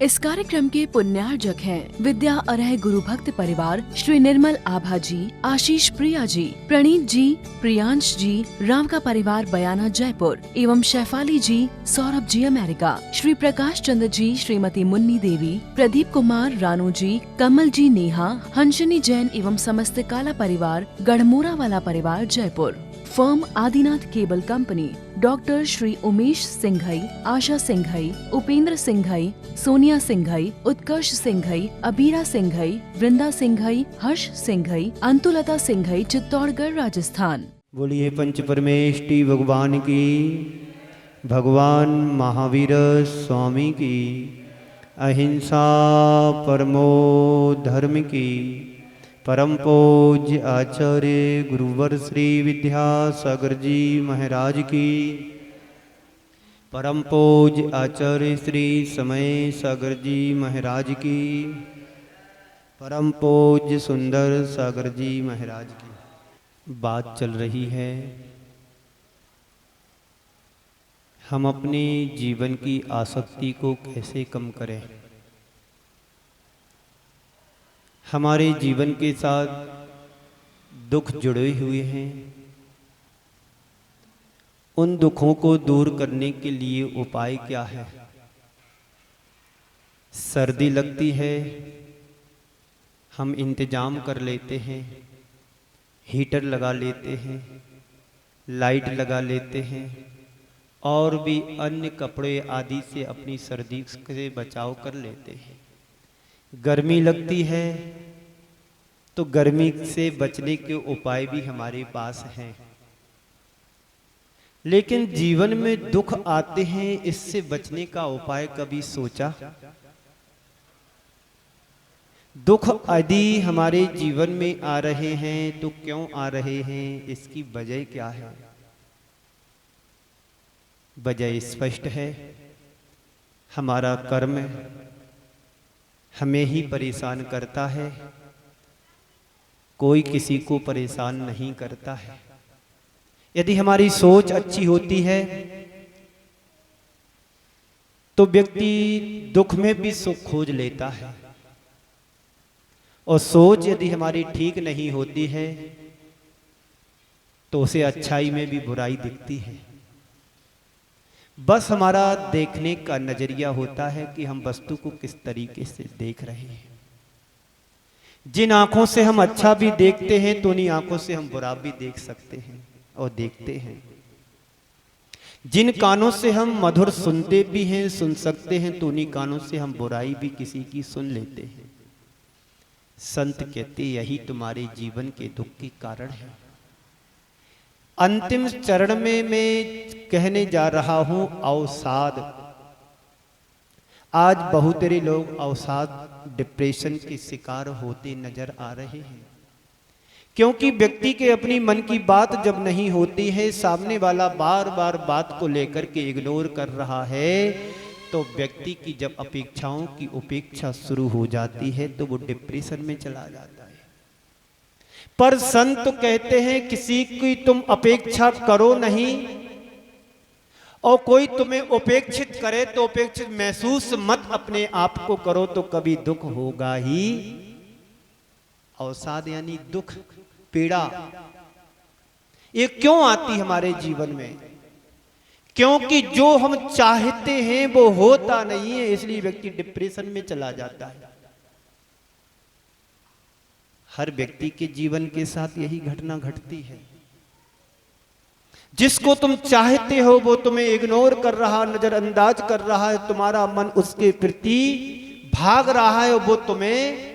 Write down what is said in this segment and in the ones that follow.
इस कार्यक्रम के पुण्यार्जक हैं विद्या अरह गुरु भक्त परिवार श्री निर्मल आभा जी, आशीष प्रिया जी, प्रणीत जी, प्रियांश जी, राम का परिवार बयाना जयपुर एवं शैफाली जी, सौरभ जी अमेरिका, श्री प्रकाश चंद्र जी, श्रीमती मुन्नी देवी, प्रदीप कुमार, रानू जी, कमल जी, नेहा, हंसनी जैन एवं समस्त काला परिवार, गढ़मोरा वाला परिवार Jaipur. Firm Adinath cable company, doctor Shri Umesh Singhai, Asha Singhai, Upendra Singhai, Sonia Singhai, Utkarsh Singhai, Abira Singhai, Vrinda Singhai, Harsh Singhai, Antulata Singhai, Chittorgarh Rajasthan. बोलिए पंच परमेष्टि भगवान की, भगवान महावीर स्वामी की, अहिंसा परमो धर्म की, परम पूज्य आचार्य गुरुवर श्री विद्यासागर जी महाराज की, परम पूज्य आचार्य श्री समय सागर जी महाराज की, परम पूज्य सुंदर सागर जी महाराज की। बात चल रही है हम अपने जीवन की आसक्ति को कैसे कम करें। हमारे जीवन के साथ दुख जुड़े हुए हैं, उन दुखों को दूर करने के लिए उपाय क्या है। सर्दी लगती है, हम इंतजाम कर लेते हैं, हीटर लगा लेते हैं, लाइट लगा लेते हैं और भी अन्य कपड़े आदि से अपनी सर्दी से बचाव कर लेते हैं। गर्मी लगती है तो गर्मी से बचने के उपाय भी हमारे पास हैं, लेकिन जीवन में दुख आते हैं, इससे बचने का उपाय कभी सोचा? दुख यदि हमारे जीवन में आ रहे हैं तो क्यों आ रहे हैं, इसकी वजह क्या है? वजह स्पष्ट है, हमारा कर्म हमें ही परेशान करता है, कोई किसी को परेशान नहीं करता है। यदि हमारी सोच अच्छी होती है तो व्यक्ति दुख में भी सुख खोज लेता है, और सोच यदि हमारी ठीक नहीं होती है तो उसे अच्छाई में भी बुराई दिखती है। बस हमारा देखने का नजरिया होता है कि हम वस्तु को किस तरीके से देख रहे हैं। जिन आंखों से हम अच्छा भी देखते हैं तो उन्हीं आंखों से हम बुरा भी देख सकते हैं और देखते हैं। जिन कानों से हम मधुर सुनते भी हैं, सुन सकते हैं, तो उन्हीं कानों से हम बुराई भी किसी की सुन लेते हैं। संत कहते यही तुम्हारे जीवन के दुख के कारण है। अंतिम चरण में मैं कहने जा रहा हूं अवसाद। आज बहुत सारे लोग अवसाद, डिप्रेशन के शिकार होते नजर आ रहे हैं, क्योंकि व्यक्ति के अपनी मन की बात जब नहीं होती है, सामने वाला बार बार बात को लेकर के इग्नोर कर रहा है, तो व्यक्ति की जब अपेक्षाओं की उपेक्षा शुरू हो जाती है तो वो डिप्रेशन में चला जाता है। पर संत कहते हैं किसी की तुम अपेक्षा करो नहीं, और कोई तुम्हें उपेक्षित करे तो उपेक्षित महसूस मत अपने आप को करो, तो कभी दुख होगा ही। अवसाद यानी दुख, पीड़ा, ये क्यों आती हमारे जीवन में? क्योंकि जो हम चाहते हैं वो होता नहीं है, इसलिए व्यक्ति डिप्रेशन में चला जाता है। हर व्यक्ति के जीवन के साथ यही घटना घटती है। जिसको तुम चाहते हो वो तुम्हें इग्नोर कर रहा, नजरअंदाज कर रहा है, तुम्हारा मन उसके प्रति भाग रहा है, वो तुम्हें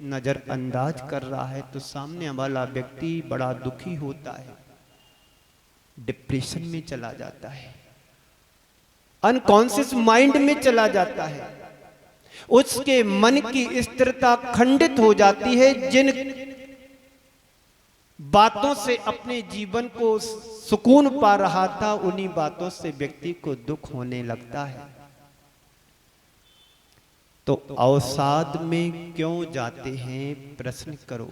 नजरअंदाज कर रहा है, तो सामने वाला व्यक्ति बड़ा दुखी होता है, डिप्रेशन में चला जाता है, अनकॉन्शियस माइंड में चला जाता है, उसके मन की स्थिरता खंडित हो जाती है। जिन बातों से अपने जीवन को सुकून पा रहा था, उन्हीं बातों से व्यक्ति को दुख होने लगता है। तो अवसाद में क्यों जाते हैं, प्रश्न करो।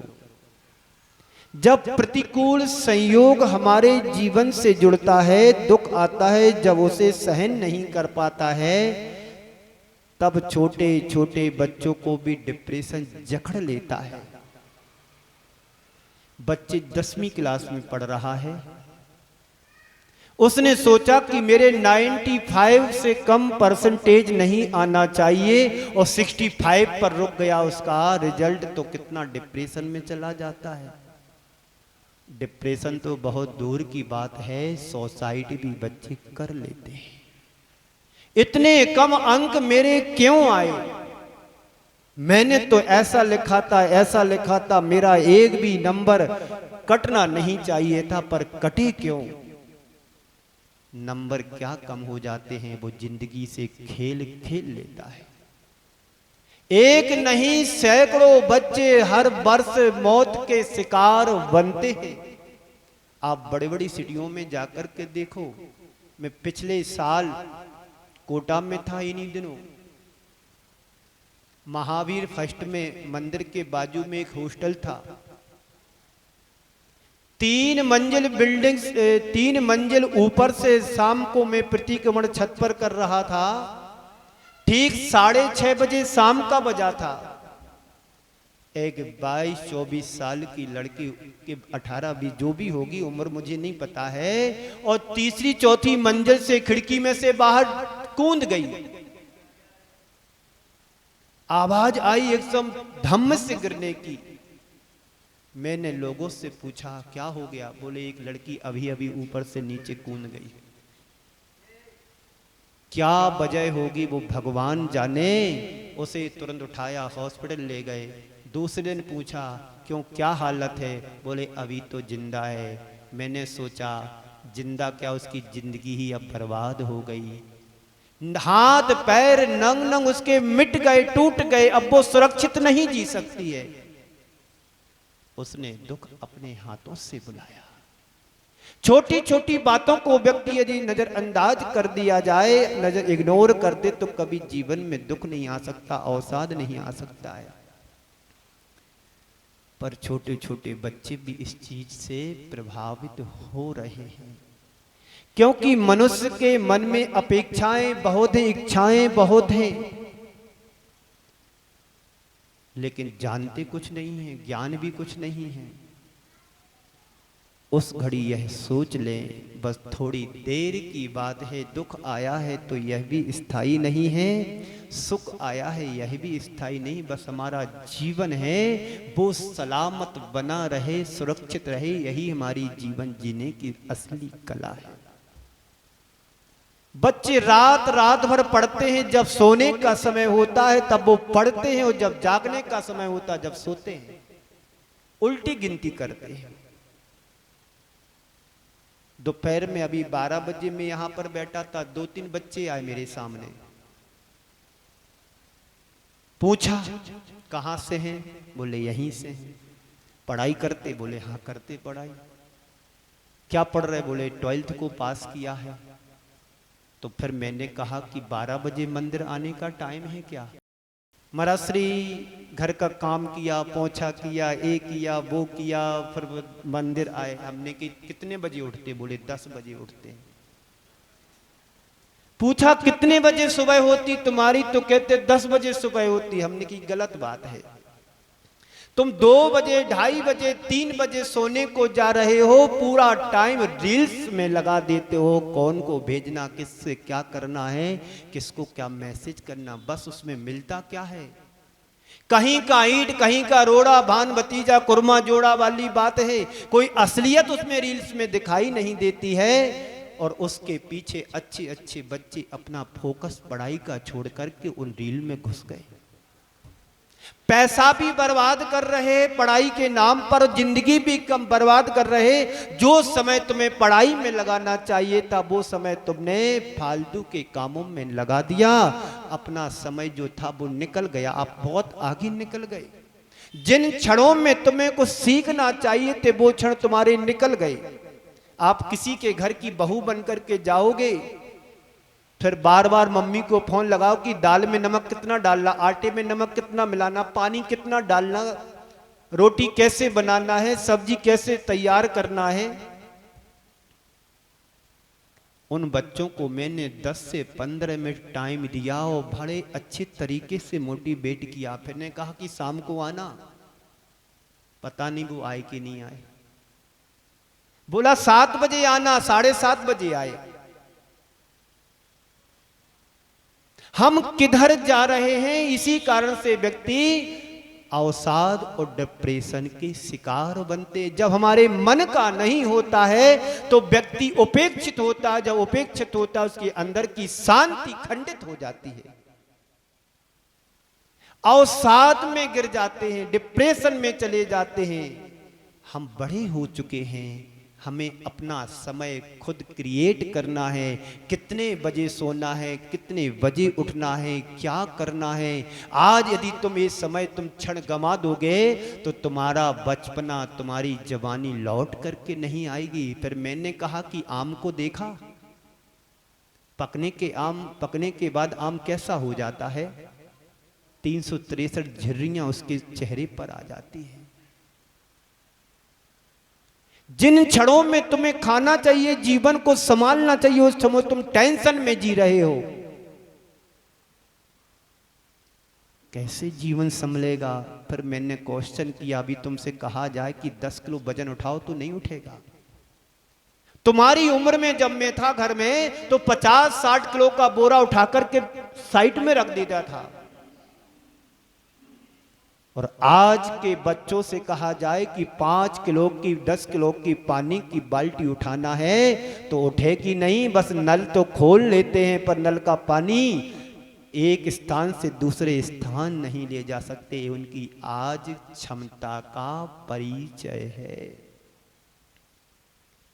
जब प्रतिकूल संयोग हमारे जीवन से जुड़ता है, दुख आता है, जब उसे सहन नहीं कर पाता है, तब छोटे छोटे बच्चों को भी डिप्रेशन जकड़ लेता है। बच्चे 10वीं क्लास में पढ़ रहा है, उसने सोचा कि मेरे 95 से कम परसेंटेज नहीं आना चाहिए और 65 पर रुक गया उसका रिजल्ट, तो कितना डिप्रेशन में चला जाता है। डिप्रेशन तो बहुत दूर की बात है, सुसाइड भी बच्चे कर लेते हैं। इतने कम अंक मेरे क्यों आए? मैंने तो ऐसा लिखा था, ऐसा लिखा था, मेरा एक भी नंबर कटना नहीं चाहिए था, पर कटे क्यों? नंबर क्या कम हो जाते हैं, वो जिंदगी से खेल खेल लेता है। एक नहीं सैकड़ों बच्चे हर वर्ष मौत के शिकार बनते हैं। आप बड़ी बड़ी सिटियों में जाकर के देखो। मैं पिछले साल कोटा में था, इन्हीं दिनों महावीर फर्स्ट में मंदिर के बाजू में एक हॉस्टल था। 3 मंजिल बिल्डिंग, 3 मंजिल ऊपर से शाम को मैं प्रतिक्रमण छत पर कर रहा था। ठीक 6:30 बजे शाम का बजा था। एक 22-24 साल की लड़की के 18-20 जो भी होगी उम्र मुझे नहीं पता है, और तीसरी चौथी मंजिल से खिड़की में से बाहर कूद गई। आवाज आई एकदम धम्म से गिरने की। मैंने लोगों से पूछा क्या हो गया? बोले एक लड़की अभी अभी ऊपर से नीचे कूद गई। क्या वजह होगी वो भगवान जाने। उसे तुरंत उठाया, हॉस्पिटल ले गए। दूसरे दिन पूछा क्यों, क्या हालत है? बोले अभी तो जिंदा है। मैंने सोचा जिंदा क्या, उसकी जिंदगी ही अब बर्बाद हो गई। हाथ पैर नंग नंग उसके मिट गए, टूट गए, अब वो सुरक्षित नहीं जी सकती है। उसने दुख अपने हाथों से बुलाया। छोटी छोटी बातों को व्यक्ति यदि नजरअंदाज कर दिया जाए, नजर इग्नोर कर दे, तो कभी जीवन में दुख नहीं आ सकता, अवसाद नहीं आ सकता है। पर छोटे छोटे बच्चे भी इस चीज से प्रभावित हो रहे हैं, क्योंकि मनुष्य के मन में अपेक्षाएं बहुत हैं, इच्छाएं बहुत हैं, लेकिन जानते कुछ नहीं है, ज्ञान भी कुछ नहीं है। उस घड़ी यह सोच लें बस थोड़ी देर की बात है। दुख आया है तो यह भी स्थायी नहीं है, सुख आया है यह भी स्थायी नहीं। बस हमारा जीवन है वो सलामत बना रहे, सुरक्षित रहे, यही हमारी जीवन जीने की असली कला है। बच्चे रात रात भर पढ़ते हैं, जब सोने का समय होता है तब वो पढ़ते हैं, और जब जागने का समय होता है जब सोते हैं, उल्टी गिनती करते हैं। दोपहर में अभी 12 बजे में यहां पर बैठा था, 2-3 बच्चे आए मेरे सामने। पूछा कहां से हैं? बोले यहीं से हैं। पढ़ाई करते? बोले हाँ करते पढ़ाई। क्या पढ़ रहे? बोले 12th को पास किया है। तो फिर मैंने कहा कि 12 बजे मंदिर आने का टाइम है क्या? महाराज घर का काम किया, पोछा किया, ये किया, वो किया, फिर मंदिर आए। हमने कि कितने बजे उठते? बोले 10 बजे उठते। पूछा कितने बजे सुबह होती तुम्हारी? तो कहते 10 बजे सुबह होती। हमने की गलत बात है, तुम 2 बजे, 2:30 बजे, 3 बजे सोने को जा रहे हो, पूरा टाइम रील्स में लगा देते हो। कौन को भेजना, किससे क्या करना है, किसको क्या मैसेज करना, बस उसमें मिलता क्या है? कहीं का ईंट, कहीं का रोड़ा, भान भतीजा, कुरमा जोड़ा वाली बात है। कोई असलियत उसमें रील्स में दिखाई नहीं देती है। और उसके पीछे अच्छे अच्छे बच्चे अपना फोकस पढ़ाई का छोड़ करके उन रील में घुस गए। पैसा भी बर्बाद कर रहे पढ़ाई के नाम पर, जिंदगी भी कम बर्बाद कर रहे। जो समय तुम्हें पढ़ाई में लगाना चाहिए था वो समय तुमने फालतू के कामों में लगा दिया। अपना समय जो था वो निकल गया, आप बहुत आगे निकल गए। जिन क्षणों में तुम्हें कुछ सीखना चाहिए थे वो क्षण तुम्हारे निकल गए। आप किसी के घर की बहू बनकर के जाओगे, फिर बार बार मम्मी को फोन लगाओ कि दाल में नमक कितना डालना, आटे में नमक कितना मिलाना, पानी कितना डालना, रोटी कैसे बनाना है, सब्जी कैसे तैयार करना है। उन बच्चों को मैंने 10 से 15 मिनट टाइम दिया और बड़े अच्छे तरीके से मोटिवेट किया। फिर ने कहा कि शाम को आना, पता नहीं वो आए कि नहीं आए। बोला 7 बजे आना, 7:30 बजे आए। हम किधर जा रहे हैं? इसी कारण से व्यक्ति अवसाद और डिप्रेशन के शिकार बनते। जब हमारे मन का नहीं होता है तो व्यक्ति उपेक्षित होता है। जब उपेक्षित होता है उसके अंदर की शांति खंडित हो जाती है, अवसाद में गिर जाते हैं, डिप्रेशन में चले जाते हैं। हम बड़े हो चुके हैं, हमें अपना समय खुद क्रिएट करना है। कितने बजे सोना है, कितने बजे उठना है, क्या करना है। आज यदि तुम ये समय तुम क्षण गंवा दोगे तो तुम्हारा बचपना, तुम्हारी जवानी लौट करके नहीं आएगी। फिर मैंने कहा कि आम को देखा, पकने के बाद आम कैसा हो जाता है? 363 झुर्रियां उसके चेहरे पर आ जाती है। जिन क्षणों में तुम्हें खाना चाहिए, जीवन को संभालना चाहिए, उस समय तुम टेंशन में जी रहे हो। कैसे जीवन संभलेगा? फिर मैंने क्वेश्चन किया, अभी तुमसे कहा जाए कि 10 किलो वजन उठाओ तो नहीं उठेगा। तुम्हारी उम्र में जब मैं था घर में तो 50-60 किलो का बोरा उठा करके साइड में रख देता था। और आज के बच्चों से कहा जाए कि 5 किलो की 10 किलो की पानी की बाल्टी उठाना है तो उठेगी नहीं। बस नल तो खोल लेते हैं पर नल का पानी एक स्थान से दूसरे स्थान नहीं ले जा सकते। उनकी आज क्षमता का परिचय है।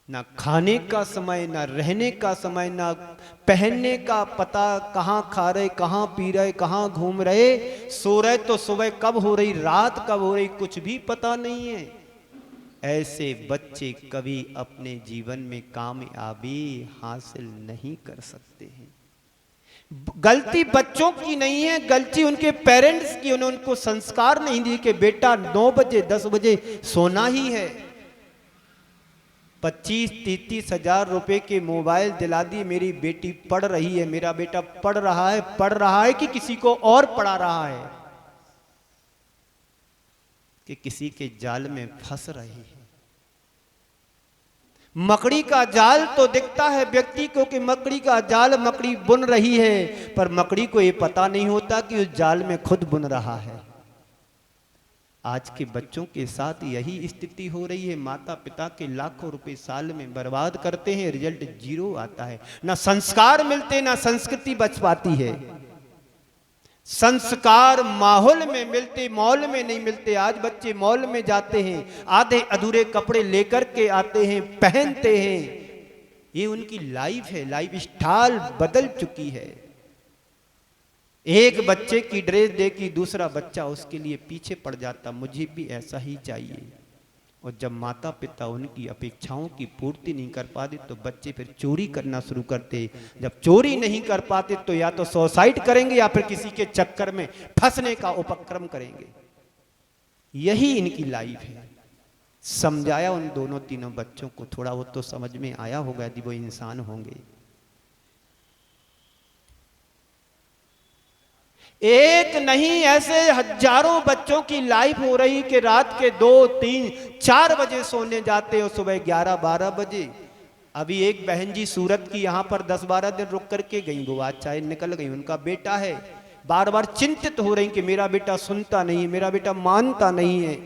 ना खाने का समय, ना रहने का समय, ना पहनने का पता, कहाँ खा रहे, कहाँ पी रहे, कहाँ घूम रहे, सो रहे तो सुबह कब हो रही, रात कब हो रही, कुछ भी पता नहीं है। ऐसे बच्चे कभी अपने जीवन में कामयाबी हासिल नहीं कर सकते हैं। गलती बच्चों की नहीं है, गलती उनके पेरेंट्स की। उन्होंने उनको संस्कार नहीं दिए कि बेटा 9 बजे 10 बजे सोना ही है। 25-33 हजार रुपए के मोबाइल दिला दिए, मेरी बेटी पढ़ रही है, मेरा बेटा पढ़ रहा है कि किसी को और पढ़ा रहा है, कि किसी के जाल में फंस रही है। मकड़ी का जाल तो दिखता है व्यक्ति को कि मकड़ी का जाल मकड़ी बुन रही है, पर मकड़ी को यह पता नहीं होता कि उस जाल में खुद बुन रहा है। आज के बच्चों के साथ यही स्थिति हो रही है। माता पिता के लाखों रुपए साल में बर्बाद करते हैं, रिजल्ट 0 आता है। ना संस्कार मिलते, ना संस्कृति बच पाती है। संस्कार माहौल में मिलते, मॉल में नहीं मिलते। आज बच्चे मॉल में जाते हैं, आधे अधूरे कपड़े लेकर के आते हैं, पहनते हैं। ये उनकी लाइफ है, लाइफ स्टाइल बदल चुकी है। एक बच्चे की ड्रेस देखी, दूसरा बच्चा उसके लिए पीछे पड़ जाता, मुझे भी ऐसा ही चाहिए। और जब माता पिता उनकी अपेक्षाओं की पूर्ति नहीं कर पाते तो बच्चे फिर चोरी करना शुरू करते। जब चोरी नहीं कर पाते तो या तो सुसाइड करेंगे या फिर किसी के चक्कर में फंसने का उपक्रम करेंगे। यही इनकी लाइफ है। समझाया उन दोनों तीनों बच्चों को, थोड़ा वो तो समझ में आया होगा यदि वो इंसान होंगे। एक नहीं, ऐसे हजारों बच्चों की लाइफ हो रही कि रात के 2, 3, 4 बजे सोने जाते और सुबह 11, 12 बजे। अभी एक बहन जी सूरत की यहाँ पर 10-12 दिन रुक करके गई, वो आज चाहे निकल गई। उनका बेटा है, बार बार चिंतित हो रही कि मेरा बेटा सुनता नहीं, मेरा बेटा मानता नहीं है।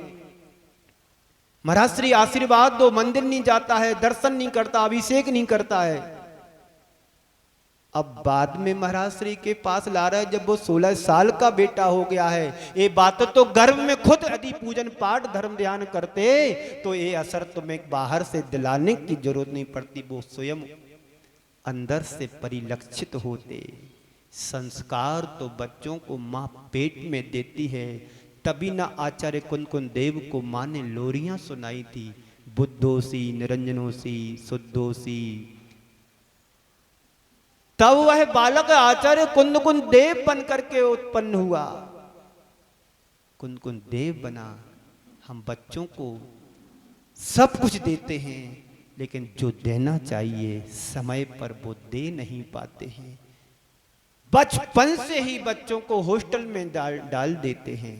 महाराज श्री आशीर्वाद दो, मंदिर नहीं जाता है, दर्शन नहीं करता, अभिषेक नहीं करता है। अब बाद में महाराज श्री के पास ला रहा है जब वो 16 साल का बेटा हो गया है। ये बात तो गर्भ में खुद यदि पूजन पाठ धर्म ध्यान करते तो ये असर तुम्हें बाहर से दिलाने की जरूरत नहीं पड़ती, वो स्वयं अंदर से परिलक्षित होते। संस्कार तो बच्चों को माँ पेट में देती है। तभी ना आचार्य कुंदकुंद देव को माँ ने लोरियां सुनाई थी, बुद्धोसी निरंजनोसी शुद्धोसी। तब वह बालक आचार्य कुंदकुंद देव बन करके उत्पन्न हुआ, कुंदकुंद देव बना। हम बच्चों को सब कुछ देते हैं, लेकिन जो देना चाहिए समय पर वो दे नहीं पाते हैं। बचपन से ही बच्चों को हॉस्टल में डाल देते हैं।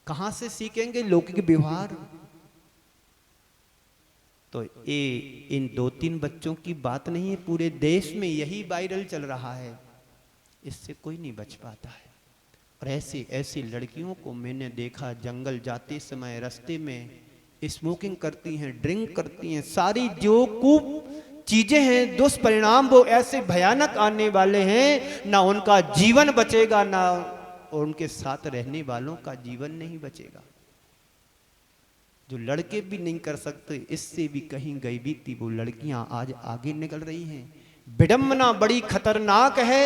कहां से सीखेंगे लौकिक व्यवहार? तो ये इन 2-3 बच्चों की बात नहीं है, पूरे देश में यही वायरल चल रहा है। इससे कोई नहीं बच पाता है। और ऐसी ऐसी लड़कियों को मैंने देखा, जंगल जाते समय रास्ते में स्मोकिंग करती हैं, ड्रिंक करती हैं, सारी जो कुछ चीजें हैं, दुष्परिणाम वो ऐसे भयानक आने वाले हैं, ना उनका जीवन बचेगा, ना और उनके साथ रहने वालों का जीवन नहीं बचेगा। जो लड़के भी नहीं कर सकते, इससे भी कहीं गई भी थी, वो लड़कियां आज आगे निकल रही हैं। विडंबना बड़ी खतरनाक है।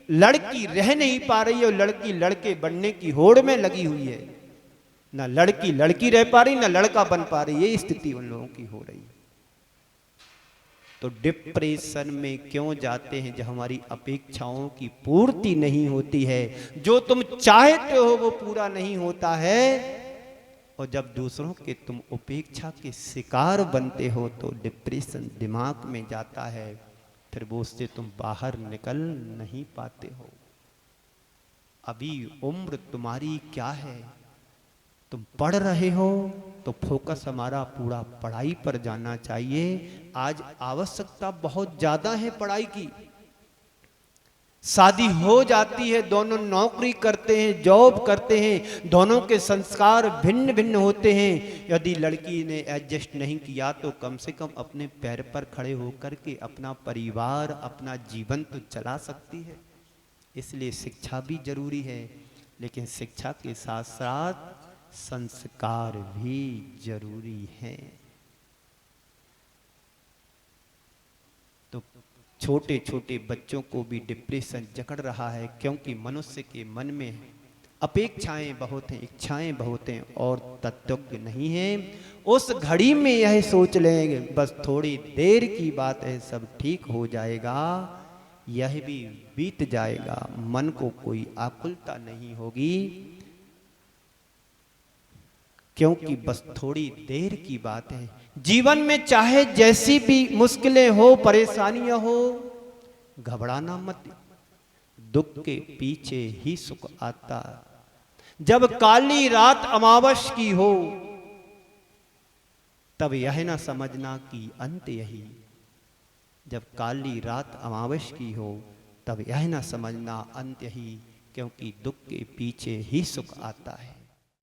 लड़की रह नहीं पा रही है और लड़की लड़के बनने की होड़ में लगी हुई है। ना लड़की रह पा रही, ना लड़का बन पा रही। ये स्थिति उन लोगों की हो रही है। तो डिप्रेशन में क्यों जाते हैं? जब हमारी अपेक्षाओं की पूर्ति नहीं होती है, जो तुम चाहते हो वो पूरा नहीं होता है, और जब दूसरों के तुम उपेक्षा के शिकार बनते हो तो डिप्रेशन दिमाग में जाता है, फिर वो उससे तुम बाहर निकल नहीं पाते हो। अभी उम्र तुम्हारी क्या है? तुम पढ़ रहे हो तो फोकस हमारा पूरा पढ़ाई पर जाना चाहिए। आज आवश्यकता बहुत ज्यादा है पढ़ाई की। शादी हो जाती है, दोनों नौकरी करते हैं, जॉब करते हैं, दोनों के संस्कार भिन्न भिन्न होते हैं। यदि लड़की ने एडजस्ट नहीं किया तो कम से कम अपने पैर पर खड़े होकर के अपना परिवार, अपना जीवन तो चला सकती है। इसलिए शिक्षा भी जरूरी है, लेकिन शिक्षा के साथ साथ संस्कार भी जरूरी है। तो छोटे छोटे बच्चों को भी डिप्रेशन जकड़ रहा है, क्योंकि मनुष्य के मन में अपेक्षाएं बहुत हैं, इच्छाएं बहुत हैं और तत्व नहीं है। उस घड़ी में यह सोच लेंगे बस थोड़ी देर की बात है, सब ठीक हो जाएगा, यह भी बीत जाएगा, मन को कोई आकुलता नहीं होगी, क्योंकि बस थोड़ी देर की बात है। जीवन में चाहे जैसी भी मुश्किलें हो, परेशानियां हो, घबराना मत। दुख के पीछे ही सुख आता। जब काली रात अमावस की हो, तब यह ना समझना कि अंत यही। जब काली रात अमावस की हो, तब यह ना समझना अंत यही, क्योंकि दुख के पीछे ही सुख आता है।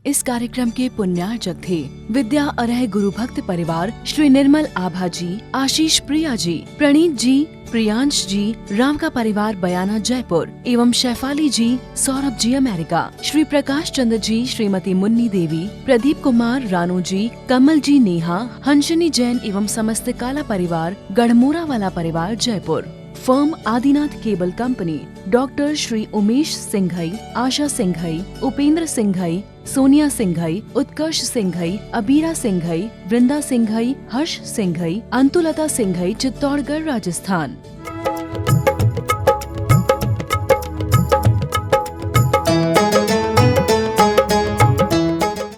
इस कार्यक्रम के पुण्यार्चक थे विद्या अरह गुरु भक्त परिवार श्री निर्मल आभा जी, आशीष प्रिया जी, प्रणीत जी, प्रियांश जी, राम का परिवार बयाना जयपुर एवं शैफाली जी, सौरभ जी अमेरिका, श्री प्रकाश चंद्र जी, श्रीमती मुन्नी देवी, प्रदीप कुमार, रानू जी, कमल जी, नेहा, हंसनी जैन एवं समस्त काला परिवार गढ़मोरा वाला परिवार Jaipur. Firm Adinath cable company, doctor Shri Umesh Singhai, Asha Singhai, Upendra Singhai, Sonia Singhai, Utkarsh Singhai, Abira Singhai, Vrinda Singhai, Harsh Singhai, Antulata Singhai, Chittorgarh Rajasthan.